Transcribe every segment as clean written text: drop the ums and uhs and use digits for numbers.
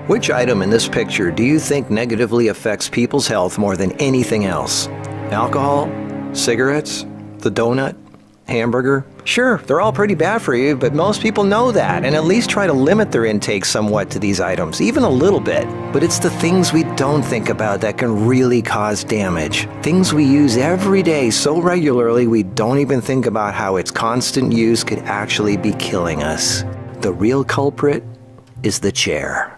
Which item in this picture do you think negatively affects people's health more than anything else? Alcohol? Cigarettes? The donut? Hamburger? Sure, they're all pretty bad for you, but most people know that and at least try to limit their intake somewhat to these items, even a little bit. But it's the things we don't think about that can really cause damage. Things we use every day so regularly we don't even think about how its constant use could actually be killing us. The real culprit is the chair.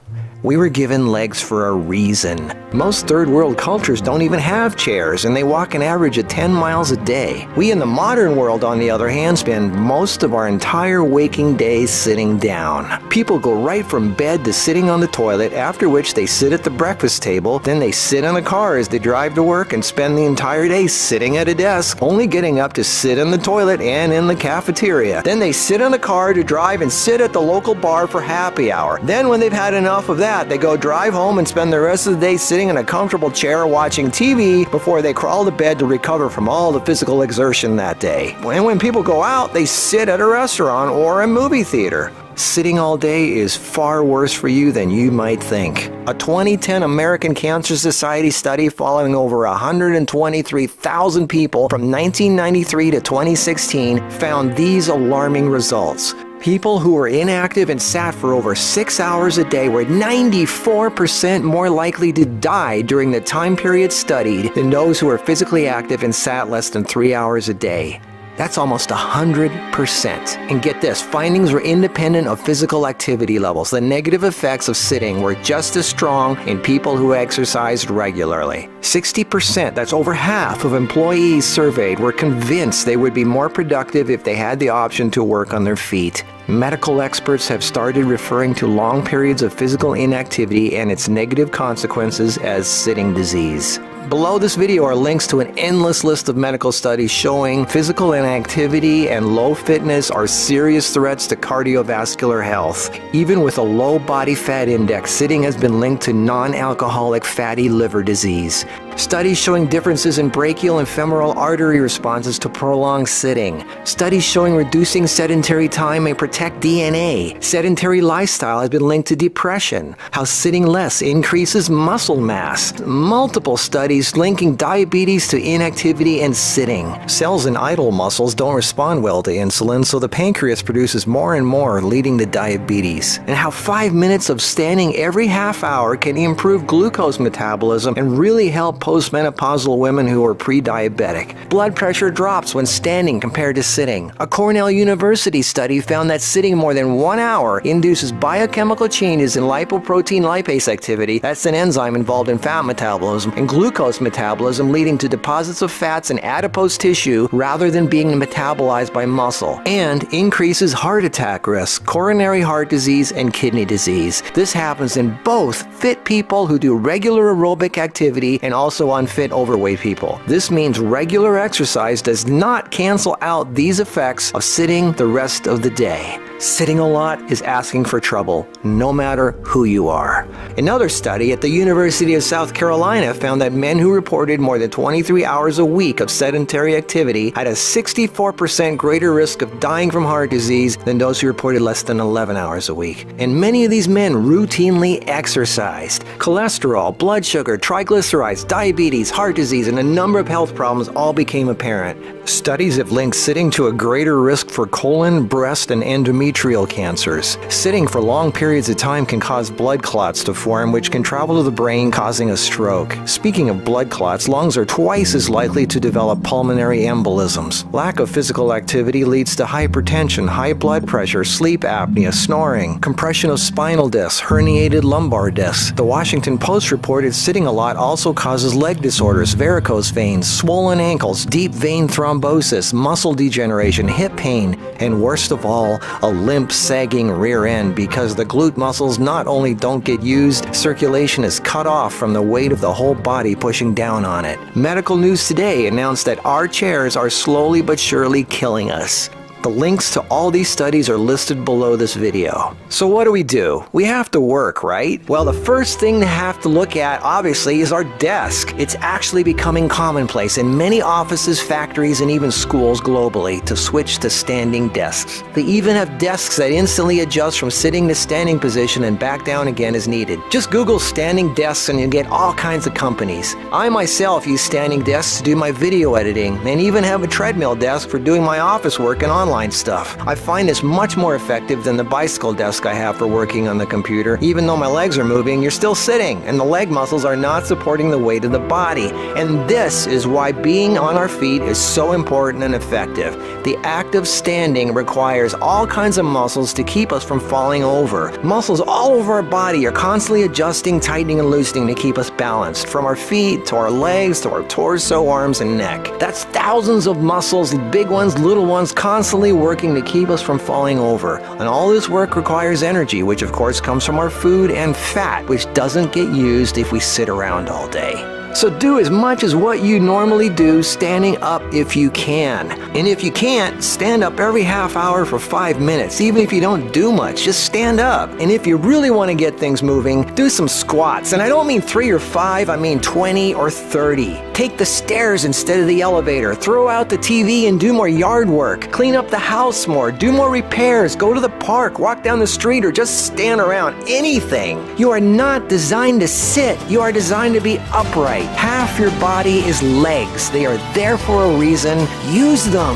We were given legs for a reason. Most third world cultures don't even have chairs, and they walk an average of 10 miles a day. We in the modern world, on the other hand, spend most of our entire waking days sitting down. People go right from bed to sitting on the toilet, after which they sit at the breakfast table, then they sit in the car as they drive to work and spend the entire day sitting at a desk, only getting up to sit in the toilet and in the cafeteria. Then they sit in the car to drive and sit at the local bar for happy hour. Then when they've had enough of that, they go drive home and spend the rest of the day sitting in a comfortable chair watching TV before they crawl to bed to recover from all the physical exertion that day. And when people go out, they sit at a restaurant or a movie theater. Sitting all day is far worse for you than you might think. A 2010 American Cancer Society study following over 123,000 people from 1993 to 2016 found these alarming results. People who were inactive and sat for over 6 hours a day were 94% more likely to die during the time period studied than those who were physically active and sat less than 3 hours a day. That's almost 100%. And get this, findings were independent of physical activity levels. The negative effects of sitting were just as strong in people who exercised regularly. 60%, that's over half of employees surveyed, were convinced they would be more productive if they had the option to work on their feet. Medical experts have started referring to long periods of physical inactivity and its negative consequences as sitting disease. Below this video are links to an endless list of medical studies showing physical inactivity and low fitness are serious threats to cardiovascular health. Even with a low body fat index, sitting has been linked to non-alcoholic fatty liver disease. Studies showing differences in brachial and femoral artery responses to prolonged sitting. Studies showing reducing sedentary time may protect DNA. Sedentary lifestyle has been linked to depression. How sitting less increases muscle mass. Multiple studies linking diabetes to inactivity and sitting. Cells in idle muscles don't respond well to insulin, so the pancreas produces more and more, leading to diabetes. And how 5 minutes of standing every half hour can improve glucose metabolism and really help postmenopausal women who are pre-diabetic. Blood pressure drops when standing compared to sitting. A Cornell University study found that sitting more than 1 hour induces biochemical changes in lipoprotein lipase activity, that's an enzyme involved in fat metabolism, and glucose metabolism, leading to deposits of fats in adipose tissue rather than being metabolized by muscle, and increases heart attack risk, coronary heart disease, and kidney disease. This happens in both fit people who do regular aerobic activity and also unfit overweight people. This means regular exercise does not cancel out these effects of sitting the rest of the day. Sitting a lot is asking for trouble, no matter who you are. Another study at the University of South Carolina found that men who reported more than 23 hours a week of sedentary activity had a 64% greater risk of dying from heart disease than those who reported less than 11 hours a week. And many of these men routinely exercised. Cholesterol, blood sugar, triglycerides, diabetes, heart disease, and a number of health problems all became apparent. Studies have linked sitting to a greater risk for colon, breast, and endometrial cancers. Sitting for long periods of time can cause blood clots to form, which can travel to the brain, causing a stroke. Speaking of blood clots, lungs are twice as likely to develop pulmonary embolisms. Lack of physical activity leads to hypertension, high blood pressure, sleep apnea, snoring, compression of spinal discs, herniated lumbar discs. The Washington Post reported sitting a lot also causes leg disorders, varicose veins, swollen ankles, deep vein thrombosis, muscle degeneration, hip pain, and worst of all, a limp, sagging rear end because the glute muscles not only don't get used, circulation is cut off from the weight of the whole body pushing down on it. Medical News Today announced that our chairs are slowly but surely killing us. The links to all these studies are listed below this video. So what do? We have to work, right? Well, the first thing to have to look at, obviously, is our desk. It's actually becoming commonplace in many offices, factories, and even schools globally to switch to standing desks. They even have desks that instantly adjust from sitting to standing position and back down again as needed. Just Google standing desks and you get all kinds of companies. I myself use standing desks to do my video editing and even have a treadmill desk for doing my office work and online stuff. I find this much more effective than the bicycle desk I have for working on the computer. Even though my legs are moving, you're still sitting, and the leg muscles are not supporting the weight of the body. And this is why being on our feet is so important and effective. The act of standing requires all kinds of muscles to keep us from falling over. Muscles all over our body are constantly adjusting, tightening, and loosening to keep us balanced, from our feet to our legs to our torso, arms, and neck. That's thousands of muscles, big ones, little ones, constantly working to keep us from falling over. And all this work requires energy, which of course comes from our food, and fat, which doesn't get used if we sit around all day. So do as much as what you normally do standing up if you can. And if you can't, stand up every half hour for 5 minutes. Even if you don't do much, just stand up. And if you really want to get things moving, do some squats. And I don't mean 3 or 5, I mean 20 or 30. Take the stairs instead of the elevator. Throw out the TV and do more yard work. Clean up the house more. Do more repairs. Go to the park. Walk down the street or just stand around. Anything. You are not designed to sit. You are designed to be upright. Half your body is legs. They are there for a reason. Use them.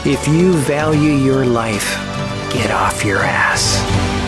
If you value your life, get off your ass.